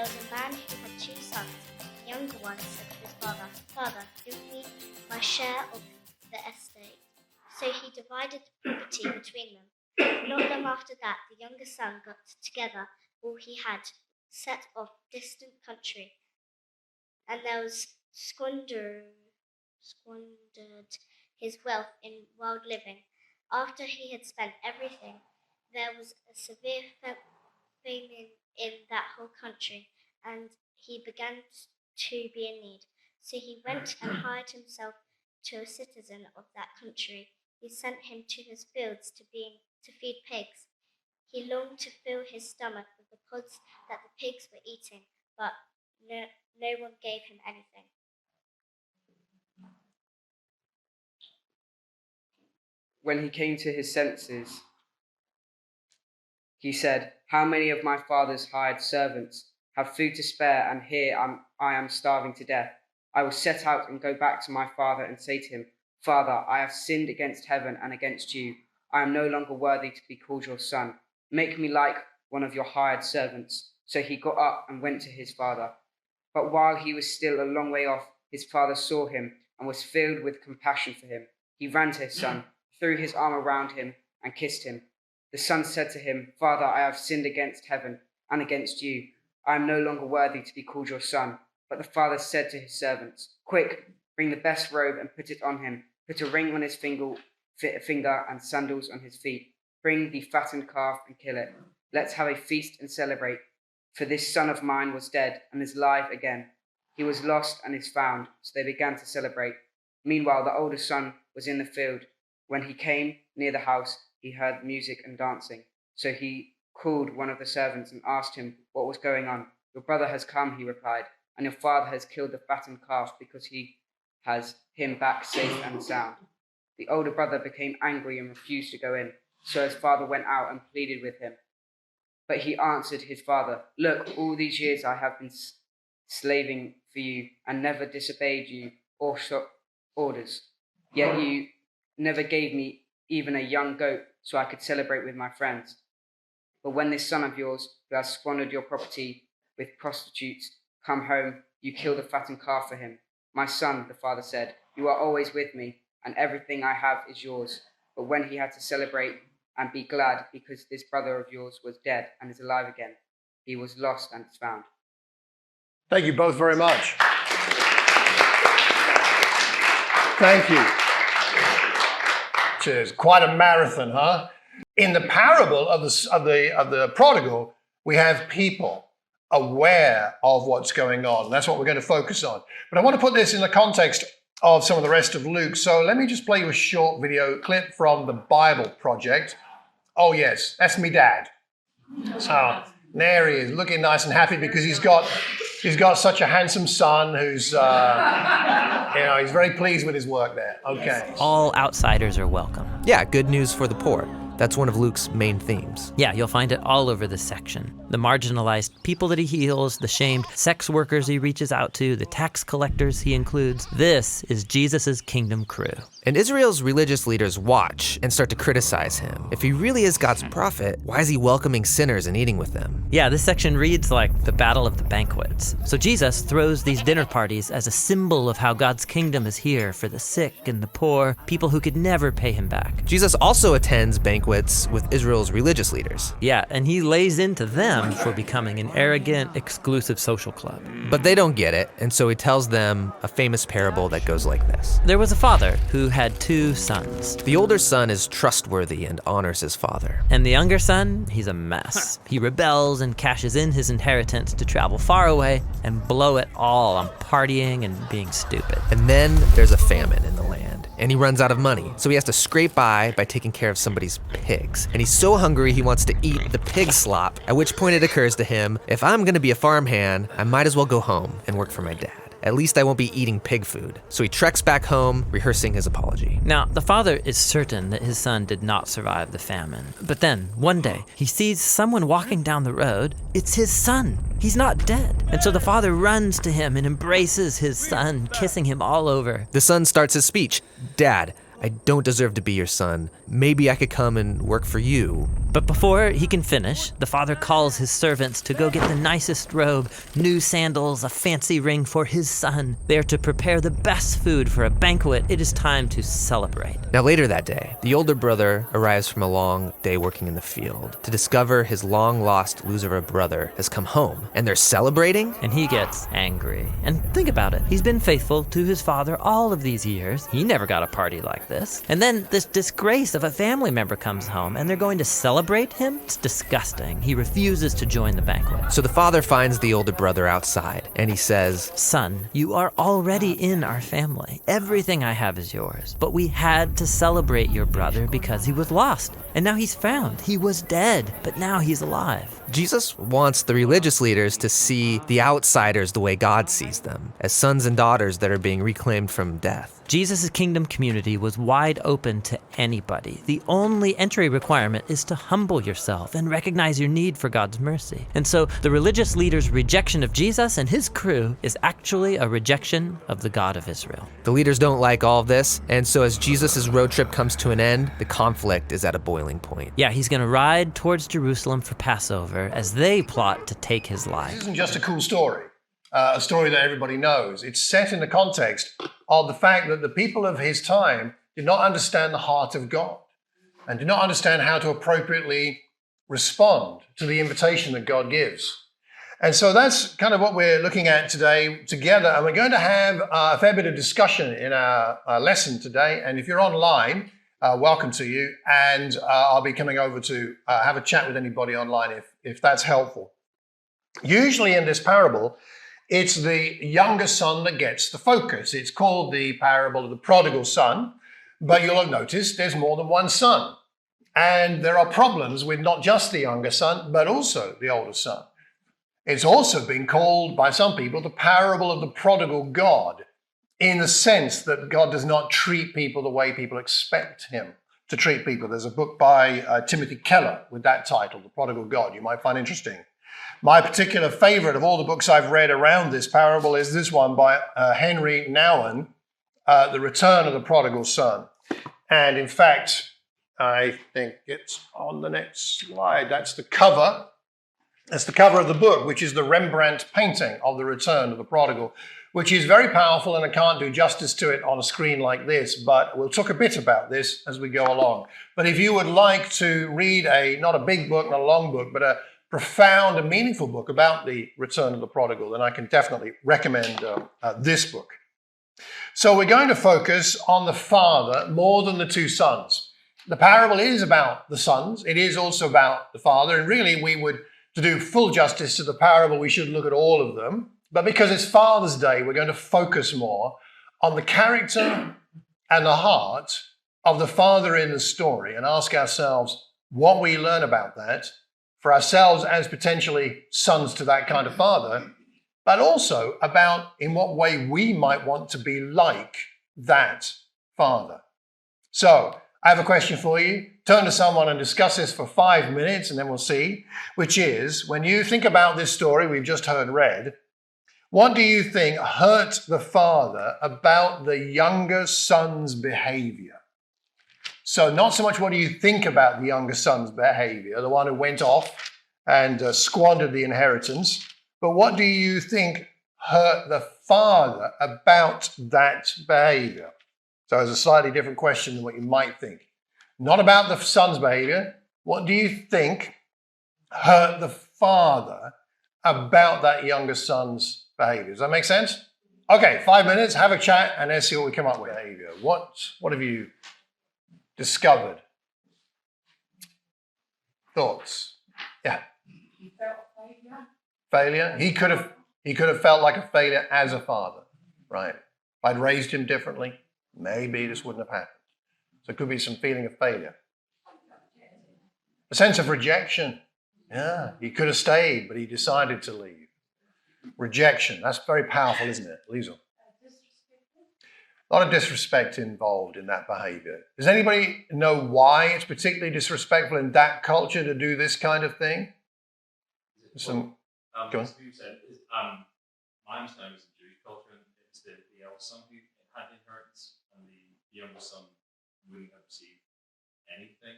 was a man who had 2 sons. The younger one said to his father, "Father, give me my share of the estate." So he divided the property between them. Not long after that, the younger son got together all he had, set off distant country, and there was squandered his wealth in wild living. After he had spent everything, there was a severe famine in that whole country, and he began to be in need. So he went and hired himself to a citizen of that country. He sent him to his fields to feed pigs. He longed to fill his stomach with the pods that the pigs were eating, but no one gave him anything. When he came to his senses, he said, "How many of my father's hired servants have food to spare, and here I am starving to death? I will set out and go back to my father and say to him, 'Father, I have sinned against heaven and against you. I am no longer worthy to be called your son. Make me like one of your hired servants.' So he got up and went to his father. But while he was still a long way off, his father saw him and was filled with compassion for him. He ran to his son, threw his arm around him, and kissed him. The son said to him, 'Father, I have sinned against heaven and against you. I am no longer worthy to be called your son.' But the father said to his servants, 'Quick, bring the best robe and put it on him. Put a ring on his finger and sandals on his feet. Bring the fattened calf and kill it. Let's have a feast and celebrate. For this son of mine was dead and is alive again. He was lost and is found.' So they began to celebrate. Meanwhile, the older son was in the field. When he came near the house, he heard music and dancing. So he called one of the servants and asked him what was going on. 'Your brother has come,' he replied, 'and your father has killed the fattened calf because he has him back safe and sound.' The older brother became angry and refused to go in. So his father went out and pleaded with him. But he answered his father, 'Look, all these years I have been slaving for you and never disobeyed you or orders. Yet you never gave me even a young goat so I could celebrate with my friends. But when this son of yours, who has squandered your property with prostitutes, come home, you kill the fattened calf for him.' 'My son,' the father said, 'you are always with me, and everything I have is yours.' But when he had to celebrate and be glad because this brother of yours was dead and is alive again, he was lost and is found." Thank you both very much. Thank you. Cheers. Quite a marathon, huh? In the parable of the prodigal, we have people aware of what's going on. That's what we're going to focus on. But I want to put this in the context of some of the rest of Luke. So let me just play you a short video clip from the Bible Project. Oh yes, that's me dad. So there he is, looking nice and happy because he's got such a handsome son who's he's very pleased with his work there. Okay. All outsiders are welcome. Yeah, good news for the poor. That's one of Luke's main themes. Yeah, you'll find it all over this section. The marginalized people that he heals, the shamed sex workers he reaches out to, the tax collectors he includes. This is Jesus' kingdom crew. And Israel's religious leaders watch and start to criticize him. If he really is God's prophet, why is he welcoming sinners and eating with them? Yeah, this section reads like the Battle of the Banquets. So Jesus throws these dinner parties as a symbol of how God's kingdom is here for the sick and the poor, people who could never pay him back. Jesus also attends banquets with Israel's religious leaders. Yeah, and he lays into them for becoming an arrogant, exclusive social club. But they don't get it, and so he tells them a famous parable that goes like this. There was a father who had 2 sons. The older son is trustworthy and honors his father. And the younger son, he's a mess. He rebels and cashes in his inheritance to travel far away and blow it all on partying and being stupid. And then there's a famine in the land, and he runs out of money. So he has to scrape by taking care of somebody's pigs. And he's so hungry he wants to eat the pig slop, at which point it occurs to him, if I'm gonna be a farmhand, I might as well go home and work for my dad. At least I won't be eating pig food. So he treks back home, rehearsing his apology. Now, the father is certain that his son did not survive the famine. But then, one day, he sees someone walking down the road. It's his son. He's not dead. And so the father runs to him and embraces his son, kissing him all over. The son starts his speech. "Dad, I don't deserve to be your son. Maybe I could come and work for you. But before he can finish, the father calls his servants to go get the nicest robe, new sandals, a fancy ring for his son. They are to prepare the best food for a banquet. It is time to celebrate. Now later that day, the older brother arrives from a long day working in the field to discover his long-lost loser of a brother has come home, and they're celebrating? And he gets angry. And think about it. He's been faithful to his father all of these years. He never got a party like this. And then this disgrace of a family member comes home, and they're going to celebrate him? It's disgusting. He refuses to join the banquet. So the father finds the older brother outside, and he says, Son, you are already in our family. Everything I have is yours. But we had to celebrate your brother because he was lost. And now he's found. He was dead, but now he's alive. Jesus wants the religious leaders to see the outsiders the way God sees them, as sons and daughters that are being reclaimed from death. Jesus' kingdom community was wide open to anybody. The only entry requirement is to humble yourself and recognize your need for God's mercy. And so the religious leaders' rejection of Jesus and his crew is actually a rejection of the God of Israel. The leaders don't like all of this, and so as Jesus' road trip comes to an end, the conflict is at a boiling point. Yeah, he's going to ride towards Jerusalem for Passover as they plot to take his life. This isn't just a cool story, a story that everybody knows. It's set in the context of the fact that the people of his time did not understand the heart of God and did not understand how to appropriately respond to the invitation that God gives. And so that's kind of what we're looking at today together. And we're going to have a fair bit of discussion in our lesson today. And if you're online, welcome to you. And I'll be coming over to have a chat with anybody online if that's helpful. Usually in this parable, it's the younger son that gets the focus. It's called the parable of the prodigal son, but you'll have noticed there's more than one son. And there are problems with not just the younger son, but also the older son. It's also been called by some people the parable of the prodigal God, in the sense that God does not treat people the way people expect him to treat people. There's a book by Timothy Keller with that title, The Prodigal God, you might find interesting. My particular favorite of all the books I've read around this parable is this one by Henry Nouwen, The Return of the Prodigal Son. And in fact, I think it's on the next slide. That's the cover. That's the cover of the book, which is the Rembrandt painting of the Return of the Prodigal, which is very powerful, and I can't do justice to it on a screen like this, but we'll talk a bit about this as we go along. But if you would like to read not a big book, not a long book, but a profound and meaningful book about the return of the prodigal, then I can definitely recommend this book. So we're going to focus on the father more than the two sons. The parable is about the sons. It is also about the father. And really, to do full justice to the parable, we should look at all of them. But because it's Father's Day, we're going to focus more on the character and the heart of the father in the story and ask ourselves what we learn about that for ourselves as potentially sons to that kind of father, but also about in what way we might want to be like that father. So I have a question for you. Turn to someone and discuss this for 5 minutes, and then we'll see, which is, when you think about this story we've just heard read, what do you think hurt the father about the younger son's behavior? So not so much what do you think about the younger son's behavior, the one who went off and squandered the inheritance, but what do you think hurt the father about that behavior? So it's a slightly different question than what you might think. Not about the son's behavior. What do you think hurt the father about that younger son's behavior? Does that make sense? Okay, 5 minutes, have a chat, and let's see what we come up with. Behavior. What have you discovered? Thoughts? Yeah. He felt failure. Failure. He could have felt like a failure as a father, right? If I'd raised him differently, maybe this wouldn't have happened. So it could be some feeling of failure. A sense of rejection. Yeah, he could have stayed, but he decided to leave. Rejection. That's very powerful, isn't it, Liesl? A lot of disrespect involved in that behavior. Does anybody know why it's particularly disrespectful in that culture to do this kind of thing? Go on. My understanding was in Jewish culture, it's the eldest son who had the inheritance, and the younger son wouldn't have received anything.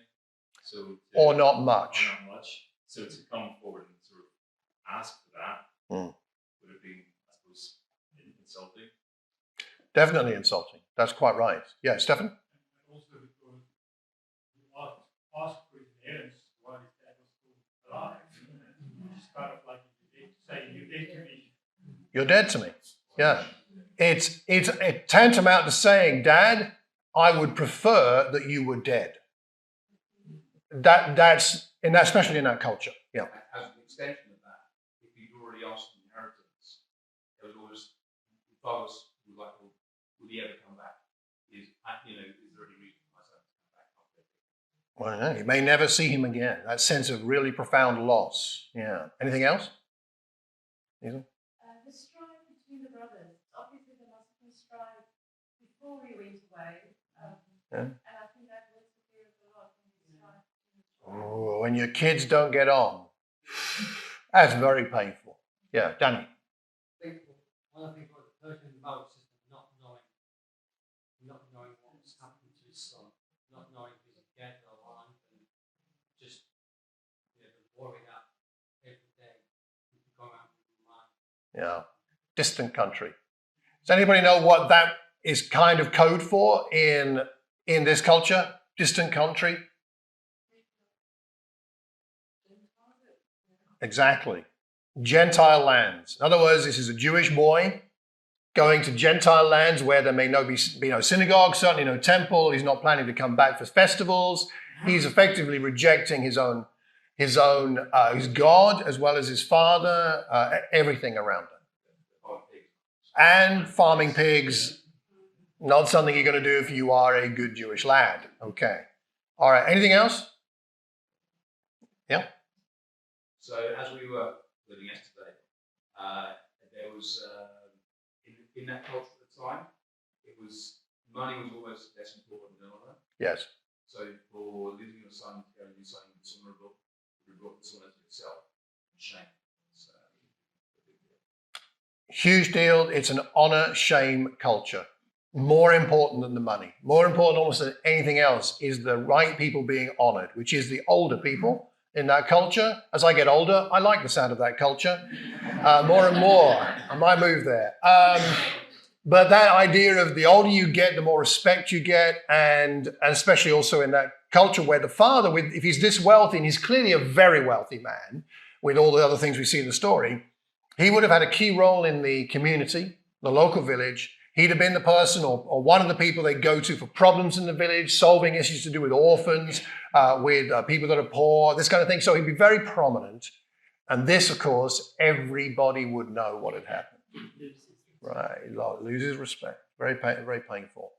So Or not much. Or not much. So to come forward and sort of ask for that would have been, I suppose, insulting. Definitely insulting. That's quite right. Yeah, Stefan? Also because you ask for his parents while his dad was still alive. It's kind of like saying you're dead to me. You're dead to me. Yeah. It's tantamount to saying, Dad, I would prefer that you were dead. That's especially in that culture. Yeah. As an extension of that, if you'd already asked for inheritance, there was always the fathers who were like, well, will he ever come back? Is there any reason for my son to come back after? Well, no, you may never see him again. That sense of really profound loss. Yeah. Anything else? The strife between the brothers. Obviously, there must have been strife before he went away. And I think that was the fear of the Lord. Oh, when your kids don't get on, that's very painful. Yeah, Danny. I think one of the things that hurt him the most is not knowing what's happened to his son, not knowing if he's dead or alive, and just worrying that every day he could go out with his mind. Yeah, distant country. Does anybody know what that is kind of code for in this culture? Distant country? Exactly. Gentile lands. In other words, this is a Jewish boy going to Gentile lands where there may be no synagogue, certainly no temple. He's not planning to come back for festivals. He's effectively rejecting his God as well as his father, everything around him. And farming pigs, not something you're going to do if you are a good Jewish lad. Okay. All right. Anything else? Yeah. So as we were living yesterday, there was in that culture at the time, money was almost less important than honor. Yes. So for losing your son to go and do something dishonorable, it brought dishonor to itself and shame. So, huge deal. It's an honor-shame culture. More important than the money. More important almost than anything else is the right people being honored, which is the older people in that culture. As I get older, I like the sound of that culture more and more. I might move there. But that idea of the older you get, the more respect you get, and especially also in that culture where the father, if he's this wealthy, and he's clearly a very wealthy man, with all the other things we see in the story, he would have had a key role in the community, the local village. He'd have been the person or one of the people they go to for problems in the village, solving issues to do with orphans, with people that are poor, this kind of thing. So he'd be very prominent. And this, of course, everybody would know what had happened. Right, loses respect. Very painful.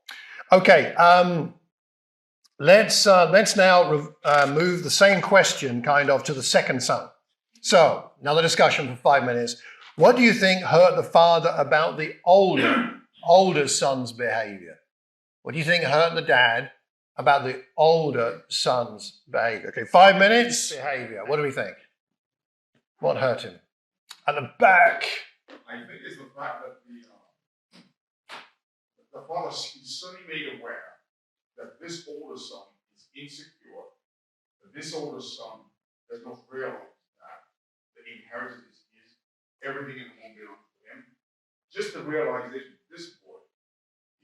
Okay, let's now move the same question kind of to the second son. So, another discussion for 5 minutes. What do you think hurt the father about the older son's behavior? What do you think hurt the dad about the older son's behavior? Okay, 5 minutes. Behavior. What do we think? What hurt him? At the back. I think it's the fact that the father is suddenly made aware that this older son is insecure, that this older son does not realize that the inheritance is everything in the home belongs to him. Just the realization that this boy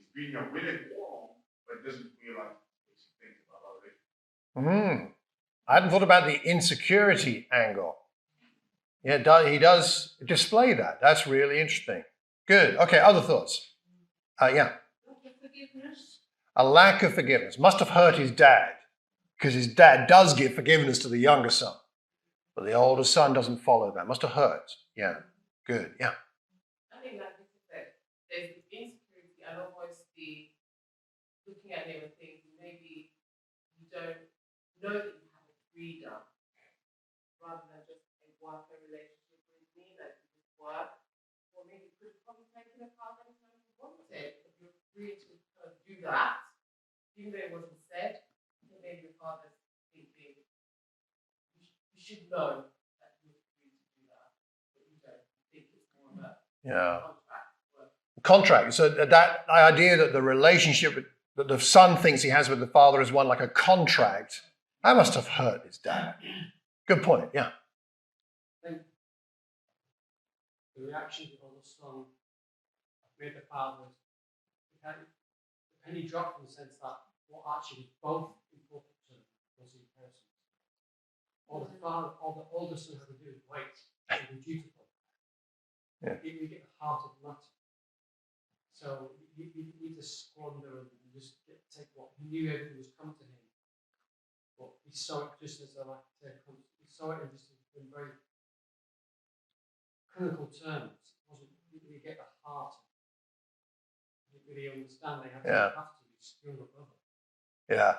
is being a willing wrong, but doesn't realize basic things about other issues. I hadn't thought about the insecurity angle. Yeah, he does display that. That's really interesting. Good. Okay, other thoughts? Yeah. A lack of forgiveness. Must have hurt his dad, because his dad does give forgiveness to the younger son. But the older son doesn't follow that. Must have hurt. Yeah. Good. Yeah. I think like you said, there's the insecurity and almost the looking at him and thinking maybe you don't know that you have a freedom rather than just a worker relationship with me, that you just work. Or maybe you could probably take it apart anytime you wanted. If you're free to kind of do that, even though it wasn't said, then maybe your father's thinking you should know that you're free to do that, but you don't think it's more of a contract. So that idea that the relationship that the son thinks he has with the father is one like a contract, that must have hurt his dad. Good point, yeah. I think the reaction of the son made the father, the penny dropped in the sense that what actually was both important to him was the inheritance. All the father, all the older son had to do is wait and be dutiful. Yeah. You get the heart of the matter. So you need to squander and just take what he knew everything was coming to him. But he saw it just as he saw it in very clinical terms. It wasn't really get the heart. You didn't really understand they have to be younger brother. Yeah.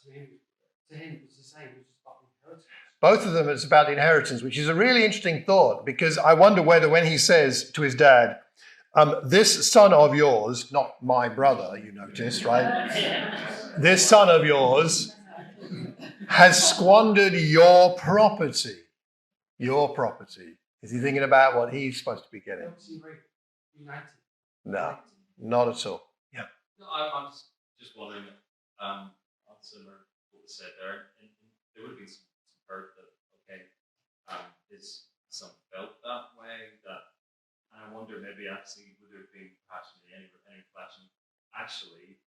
To him it's the same, it's just about the inheritance. Both of them, it's about the inheritance, which is a really interesting thought, because I wonder whether when he says to his dad, this son of yours, not my brother, you notice, right? This son of yours has squandered your property. Your property. Is he thinking about what he's supposed to be getting? United. No, not at all. Yeah. No, I'm just wondering, similar to what was said there, and there would have been some hurt that, okay, his son felt that way, and I wonder maybe actually would there have been perhaps any reflection, actually,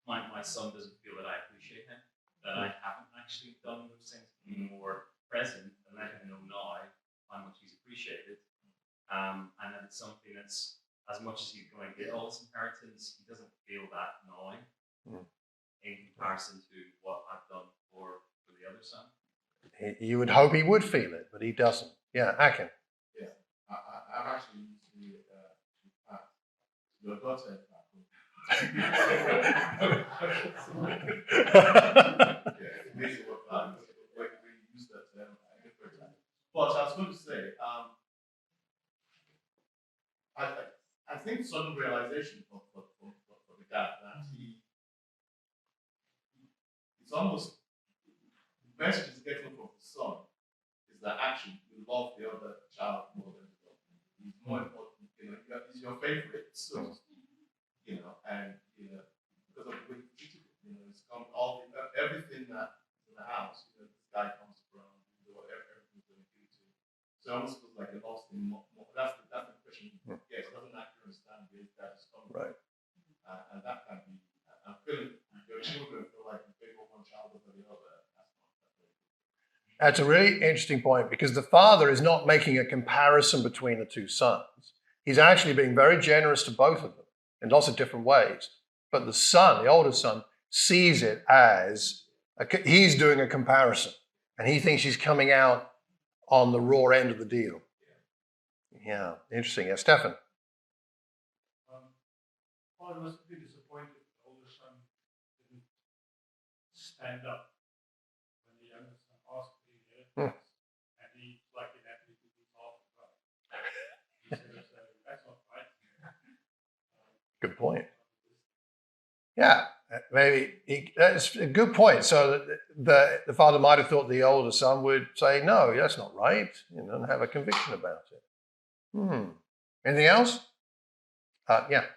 my son doesn't feel that I appreciate him, that I haven't actually done those things, be more present and let him know now how much he's appreciated, and that it's something that's, as much as he's going to get all his inheritance, he doesn't feel that now in comparison to what I've done for the other son. You would hope he would feel it, but he doesn't. Yeah, Akin. Yeah, I've actually used your daughter. Amazing what we use that term at different times. But I was going to say, I think sudden realization for the dad that it's almost the message is getting from the son is that actually you love the other child more than you love him. He's more important, he's your favorite, so and because of the way you treat him, it's come everything that's in the house, this guy comes around, everything's going to do to him. So it almost feels like you lost him more. That's the question. Yes, doesn't actually understand where his dad is coming from. Right. And that can be, I'm feeling your children feel like you favor one child over the other. That's a really interesting point, because the father is not making a comparison between the two sons. He's actually being very generous to both of them in lots of different ways. But the son, the older son, sees it as he's doing a comparison, and he thinks he's coming out on the raw end of the deal. Yeah, interesting. Yeah, Stefan. Father must have been disappointed the older son didn't stand up when the younger son asked for the inheritance, and he, like in that, he took his half of that. He said, that's not right. Good point. Yeah, maybe that's a good point. So the father might have thought the older son would say, no, that's not right, and have a conviction about it. Anything else? Yeah.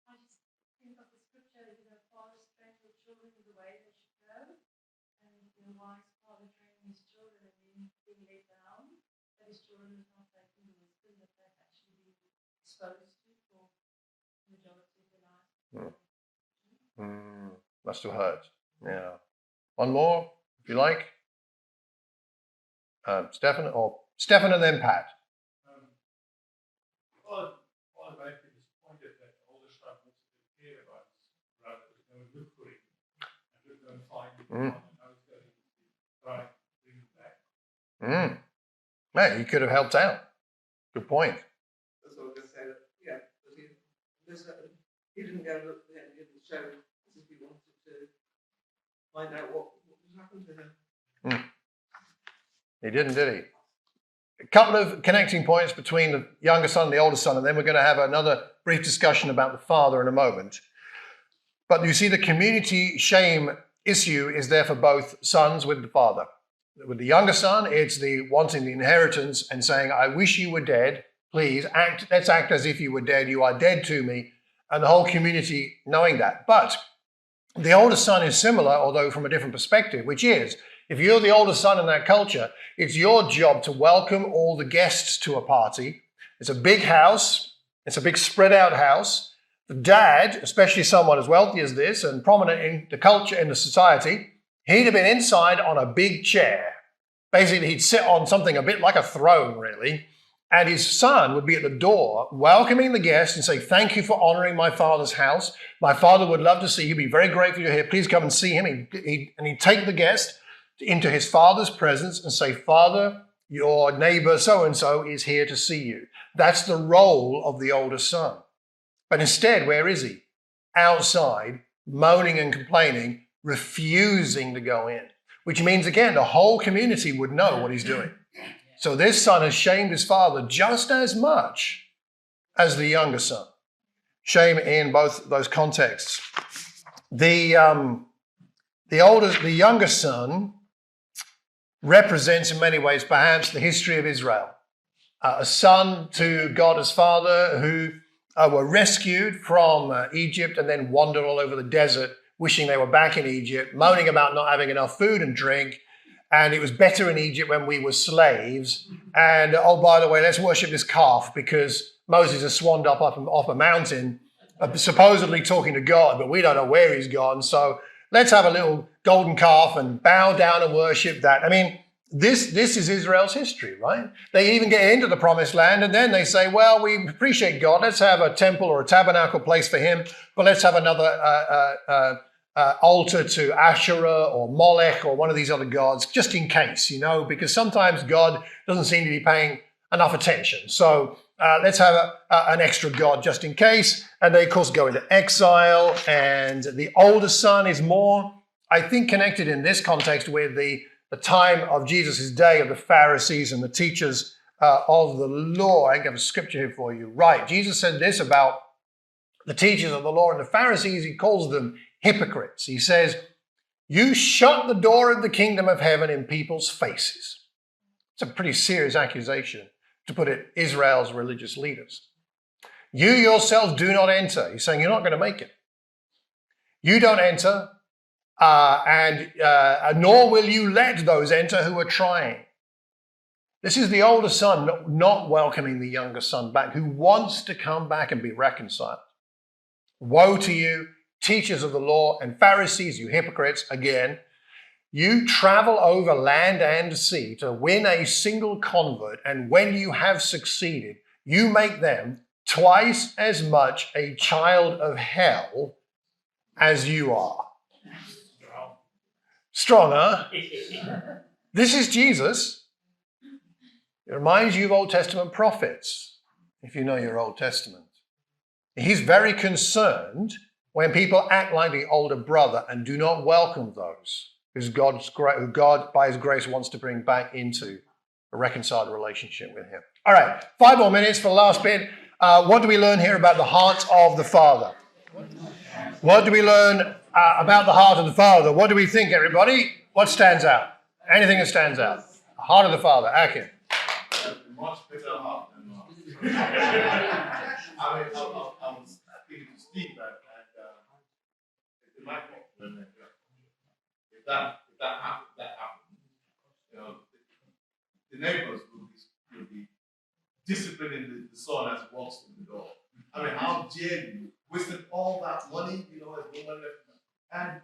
I just think of the scripture, fathers train their children in the way they should go, and why is father training his children and being laid down, that his children is not taking the wisdom that they've actually been exposed to for the majority of their life. Must have hurt. Yeah. One more, if you like. Stefan and then Pat. Father might be disappointed that all the stuff was to care about rather than going to look for it and look and find it and how it's going to try to bring it back. Man, he could have helped out. Good point. That's what I was going to say. He didn't go and look for him. He didn't show as if he wanted to find out what happened to him. He didn't, did he? A couple of connecting points between the younger son and the older son, and then we're going to have another brief discussion about the father in a moment. But you see, the community shame issue is there for both sons with the father. With the younger son, it's the wanting the inheritance and saying, I wish you were dead. Please, let's act as if you were dead. You are dead to me. and the whole community knowing that. But the older son is similar, although from a different perspective, which is, if you're the older son in that culture, it's your job to welcome all the guests to a party. It's a big house. It's a big spread out house. The dad, especially someone as wealthy as this and prominent in the culture, in the society, he'd have been inside on a big chair. Basically, he'd sit on something a bit like a throne, really. And his son would be at the door welcoming the guests and say, thank you for honoring my father's house. My father would love to see you. Be very grateful you're here. Please come and see him. And he'd take the guest into his father's presence and say, Father, your neighbor so-and-so is here to see you. That's the role of the older son. But instead, where is he? Outside, moaning and complaining, refusing to go in. Which means, again, the whole community would know what he's doing. So this son has shamed his father just as much as the younger son. Shame in both those contexts. The younger son represents in many ways perhaps the history of Israel. A son to God as father who were rescued from Egypt and then wandered all over the desert, wishing they were back in Egypt, moaning about not having enough food and drink. And it was better in Egypt when we were slaves. And, oh, by the way, let's worship this calf because Moses has swanned up off a mountain, supposedly talking to God, but we don't know where he's gone. So let's have a little golden calf and bow down and worship that. I mean, this is Israel's history, right? They even get into the promised land and then they say, well, we appreciate God. Let's have a temple or a tabernacle place for him, but let's have another altar to Asherah or Molech or one of these other gods, just in case, because sometimes God doesn't seem to be paying enough attention. So let's have an extra god just in case. And they, of course, go into exile. And the older son is more, I think, connected in this context with the time of Jesus' day of the Pharisees and the teachers of the law. I have a scripture here for you. Right. Jesus said this about the teachers of the law and the Pharisees. He calls them hypocrites. He says, you shut the door of the kingdom of heaven in people's faces. It's a pretty serious accusation, to put it, Israel's religious leaders. You yourselves do not enter. He's saying you're not going to make it. You don't enter, nor will you let those enter who are trying. This is the older son not welcoming the younger son back, who wants to come back and be reconciled. Woe to you, teachers of the law and Pharisees, you hypocrites, again. You travel over land and sea to win a single convert, and when you have succeeded, you make them twice as much a child of hell as you are. Strong, huh? This is Jesus. It reminds you of Old Testament prophets, if you know your Old Testament. He's very concerned when people act like the older brother and do not welcome those who God, by his grace, wants to bring back into a reconciled relationship with him. All right, 5 more minutes for the last bit. What do we learn here about the heart of the Father? What do we learn about the heart of the Father? What do we think, everybody? What stands out? Anything that stands out? The heart of the Father. Akin. Much better heart than mine. I was speaking to Steve in my fault. If that happened, the neighbors will be disciplining the son as he walks through the door. I mean, how dare you wasted all that money, as no one left, and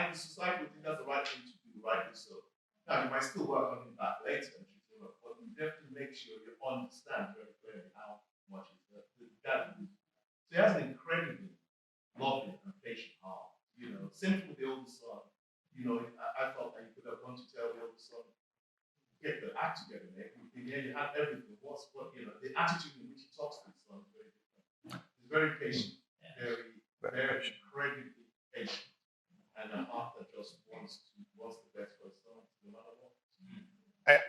the society would think that's the right thing to do, rightly so. Now you might still work on it back later, but you have to make sure you understand very clearly how much is the dad. So he has an incredibly lovely and patient heart. Same with the older son. I felt like you could have gone to tell the older son, get the act together, mate. Here you have everything. The attitude in which he talks to his son is very different. He's very patient, very incredibly patient, and a heart that just wants the best for his son, no matter what.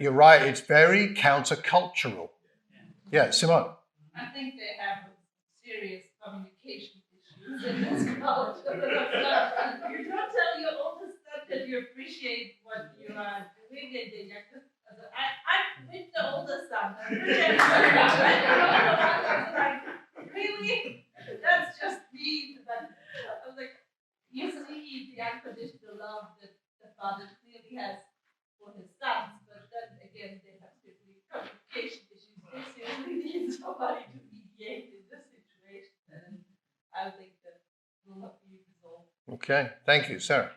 You're right. It's very countercultural. Yeah, Simone. I think they have serious communication issues in this culture. You don't tell your older son that you appreciate what you are doing, and I'm with the older son. Like, really? That's just me unconditional love that the father clearly has for his sons, but then again they have certainly communication issues. They certainly need somebody to mediate in this situation, and I think that will not be resolved. Okay, thank you, Sarah.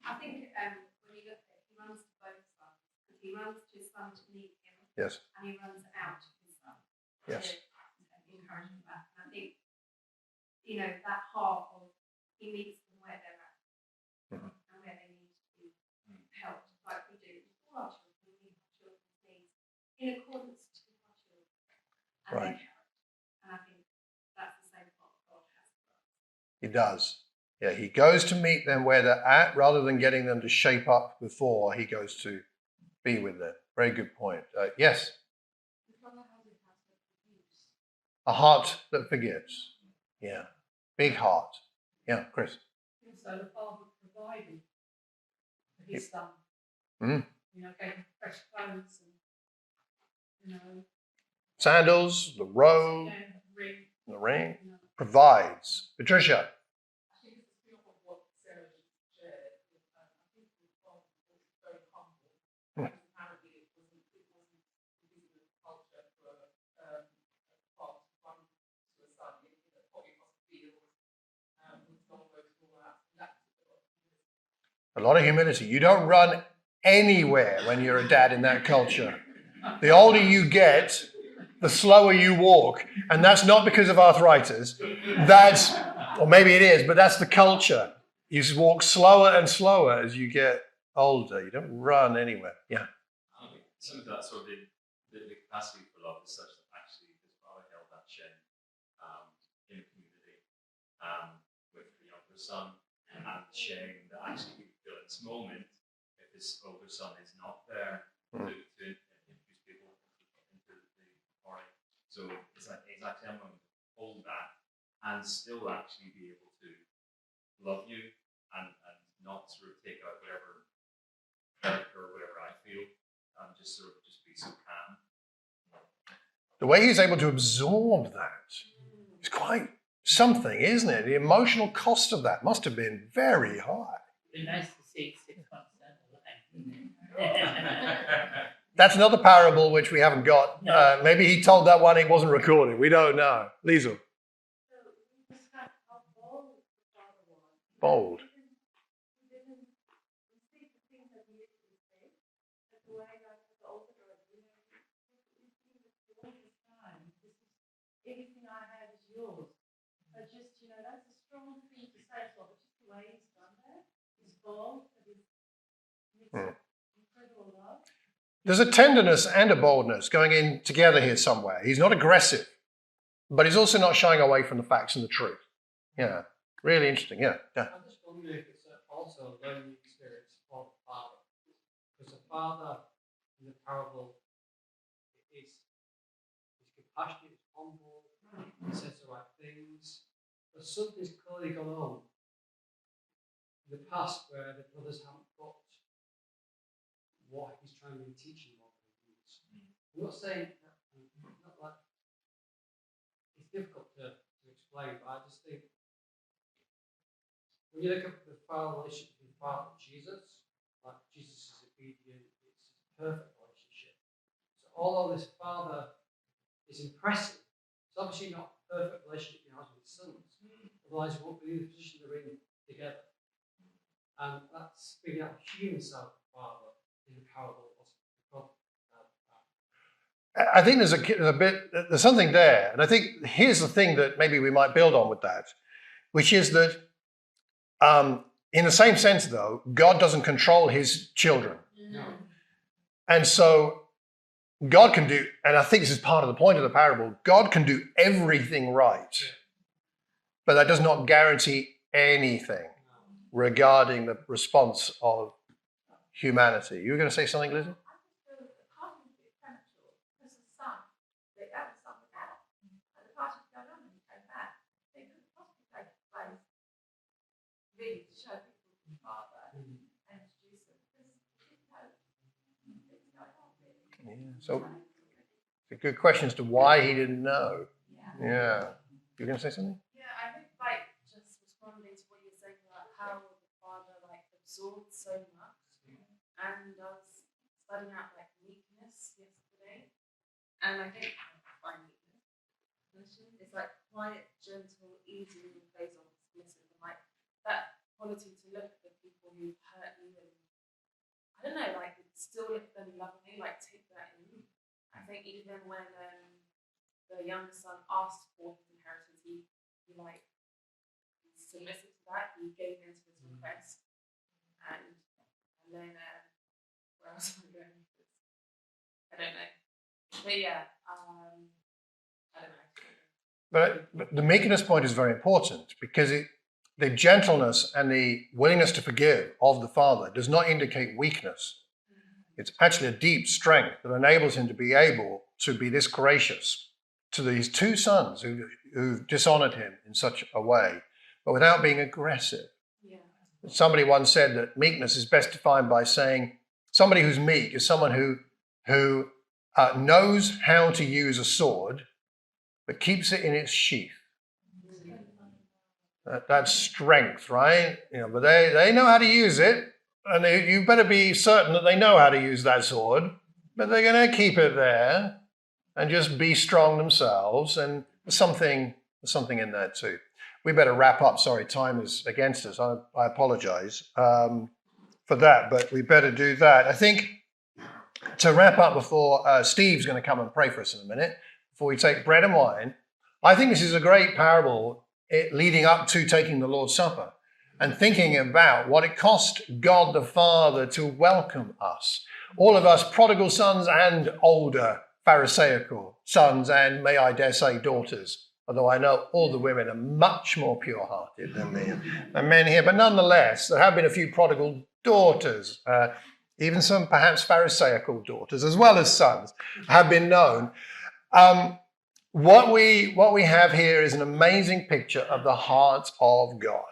I think when you look at it, he runs to both sons, because he runs to his son to meet him, Yes. and he runs out to his son Yes. to encourage him back. And I think, that heart of he meets them where they're at and where they need to be helped, like we do with all our children. We meet our children's needs in accordance to our children and their character. And I think that's the same part God has for us. He does. Yeah, he goes to meet them where they're at rather than getting them to shape up before he goes to be with them. Very good point. Yes? A heart that forgives. Yeah. Big heart. Yeah, Chris. Also, the father provided for his son. Mm. Gave him fresh clothes and, Sandals, the robe, the ring, provides. Patricia. I think it's a feel of what Sarah just shared. I think the father was very humble. Apparently, it wasn't the culture for a father to run to a son. It probably must feel with long road to all that. That's A lot of humility. You don't run anywhere when you're a dad in that culture. The older you get, the slower you walk. And that's not because of arthritis. Or maybe it is, but that's the culture. You just walk slower and slower as you get older. You don't run anywhere. Yeah. Some of that sort of the capacity for love is such that actually his father held that shame in the community with the younger son, and the shame that actually he would feel in this moment if his older son is not there to introduce people into the party. So it's actually a moment to hold that and still actually be able to love you and not sort of take out whatever character or whatever I feel. Just be so calm. The way he's able to absorb that is quite something, isn't it? The emotional cost of that must have been very high. It'd be nice to see 6 months down the line. That's another parable which we haven't got. Maybe he told that one, it wasn't recorded. We don't know. Liesl. Bold. Everything I have is yours. But just, that's a strong thing to say as well. But just the way he's done that, he's bold, but he's incredible love. There's a tenderness and a boldness going in together here somewhere. He's not aggressive, but he's also not shying away from the facts and the truth. Yeah, really interesting. Yeah. I'm just wondering if it's also a learning experience for the father. Because the father in the parable is compassionate, is humble, he says the right things. But something's clearly gone on in the past where the brothers haven't got what he's trying to teach them. I'm not saying that, not like it's difficult to explain, but I just think when you look at the father relationship with the Father and Jesus, like Jesus is obedient, it's a perfect relationship. So although this father is impressive, it's obviously not a perfect relationship he has with his sons. Otherwise, he won't be in the position they're in together. And that's bringing out the human side of the father in the parable. I think there's something there. And I think here's the thing that maybe we might build on with that, which is that in the same sense, though, God doesn't control his children. No. And so God can do, and I think this is part of the point of the parable, God can do everything right. But that does not guarantee anything regarding the response of humanity. You were going to say something, Lizzie? Really to show people the Father and introduce them because we didn't know things going on really. Yeah. So it's a good question as to why he didn't know. Yeah. You were going to say something? Yeah, I think just responding to what you're saying about how the father absorbed so much. And I was studying out like meekness yesterday, and I don't find meekness. It's like quiet, gentle, easy, plays on submissive, and like that quality to look at the people who hurt you, and I don't know, like still look at them lovingly, like take that in. I think even when the younger son asked for his inheritance, he like submissive to that. He gave in to his request, and then where else am I going with this? I don't know, but yeah, I don't know. But the meekness point is very important because the gentleness and the willingness to forgive of the Father does not indicate weakness. It's actually a deep strength that enables him to be able to be this gracious to these two sons who dishonored him in such a way, but without being aggressive. Yeah. Somebody once said that meekness is best defined by saying somebody who's meek is someone who knows how to use a sword, but keeps it in its sheath. That's strength, right? But they know how to use it, and you better be certain that they know how to use that sword, but they're going to keep it there and just be strong themselves, and there's something in there too. We better wrap up. Sorry, time is against us. I apologize for that, but we better do that. I think to wrap up before Steve's going to come and pray for us in a minute, before we take bread and wine, I think this is a great parable leading up to taking the Lord's Supper and thinking about what it cost God the Father to welcome us. All of us prodigal sons and older Pharisaical sons and, may I dare say, daughters, although I know all the women are much more pure-hearted than men here. But nonetheless, there have been a few prodigal daughters, even some perhaps Pharisaical daughters, as well as sons, have been known. What we have here is an amazing picture of the heart of God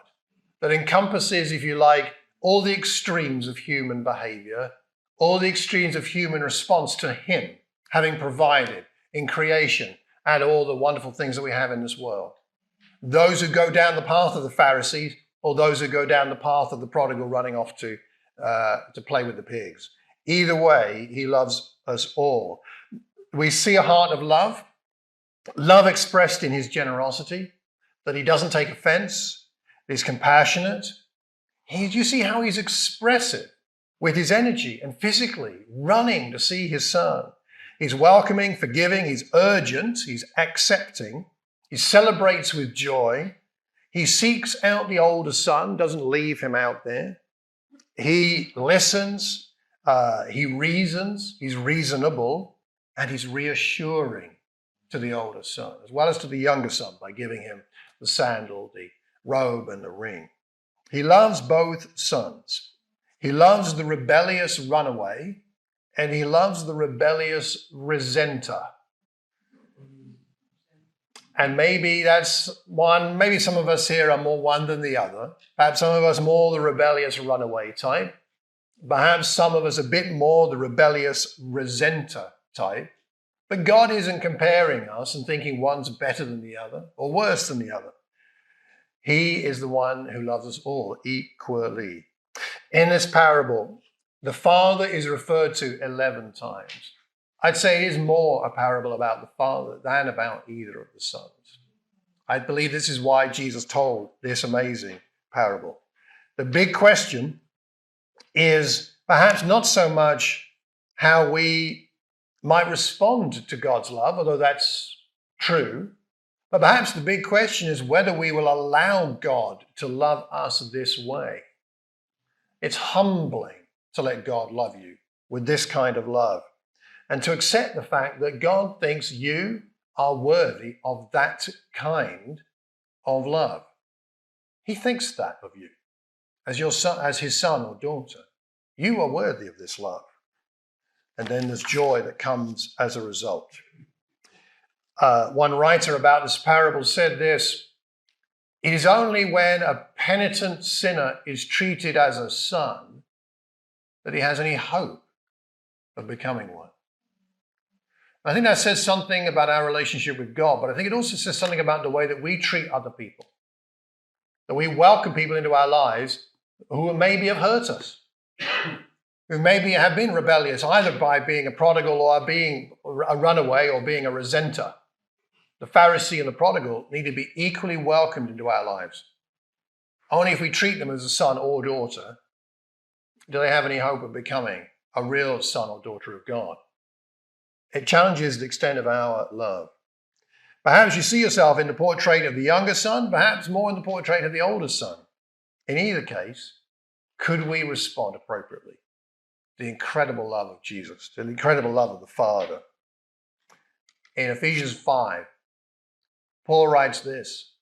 that encompasses, if you like, all the extremes of human behavior, all the extremes of human response to him having provided in creation and all the wonderful things that we have in this world. Those who go down the path of the Pharisees or those who go down the path of the prodigal running off to play with the pigs. Either way, he loves us all. We see a heart of love expressed in his generosity, that he doesn't take offense, he's compassionate. You see how he's expressive with his energy and physically running to see his son. He's welcoming, forgiving, he's urgent, he's accepting, he celebrates with joy. He seeks out the older son, doesn't leave him out there. He listens, he reasons, he's reasonable, and he's reassuring to the older son, as well as to the younger son by giving him the sandal, the robe, and the ring. He loves both sons. He loves the rebellious runaway, and he loves the rebellious resenter. And maybe that's one, maybe some of us here are more one than the other. Perhaps some of us more the rebellious runaway type. Perhaps some of us a bit more the rebellious resenter type. But God isn't comparing us and thinking one's better than the other or worse than the other. He is the one who loves us all equally. In this parable, the Father is referred to 11 times. I'd say it is more a parable about the Father than about either of the sons. I believe this is why Jesus told this amazing parable. The big question is perhaps not so much how we might respond to God's love, although that's true, but perhaps the big question is whether we will allow God to love us this way. It's humbling to let God love you with this kind of love and to accept the fact that God thinks you are worthy of that kind of love. He thinks that of you as your son, as his son or daughter. You are worthy of this love. And then there's joy that comes as a result. One writer about this parable said this: it is only when a penitent sinner is treated as a son that he has any hope of becoming one. I think that says something about our relationship with God, but I think it also says something about the way that we treat other people. That we welcome people into our lives who maybe have hurt us, who maybe have been rebellious, either by being a prodigal or being a runaway or being a resenter. The Pharisee and the prodigal need to be equally welcomed into our lives. Only if we treat them as a son or daughter do they have any hope of becoming a real son or daughter of God. It challenges the extent of our love. Perhaps you see yourself in the portrait of the younger son, perhaps more in the portrait of the older son. In either case, could we respond appropriately to the incredible love of Jesus, to the incredible love of the Father? In Ephesians 5, Paul writes this: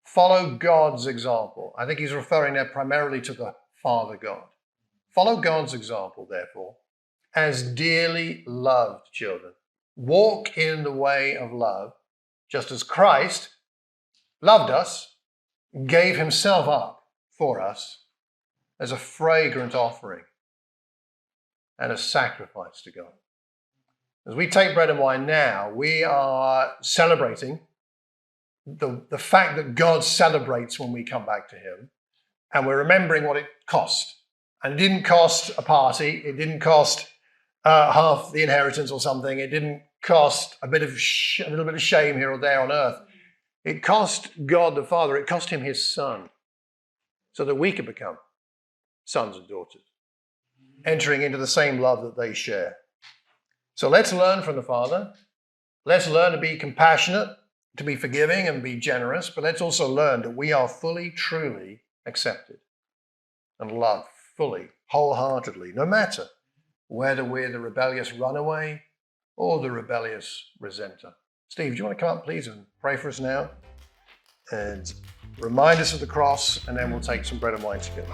follow God's example. I think he's referring there primarily to the Father God. Follow God's example, therefore, as dearly loved children. Walk in the way of love, just as Christ loved us, gave himself up for us as a fragrant offering and a sacrifice to God. As we take bread and wine now, we are celebrating the fact that God celebrates when we come back to him, and we're remembering what it cost. And it didn't cost a party, it didn't cost half the inheritance or something, it didn't cost a little bit of shame here or there on earth. It cost God the Father, it cost him his Son, so that we could become sons and daughters, entering into the same love that they share. So let's learn from the Father. Let's learn to be compassionate, to be forgiving and be generous, but let's also learn that we are fully, truly accepted and loved fully, wholeheartedly, no matter whether we're the rebellious runaway or the rebellious resenter. Steve, do you want to come up, please, and pray for us now? And remind us of the cross, and then we'll take some bread and wine together.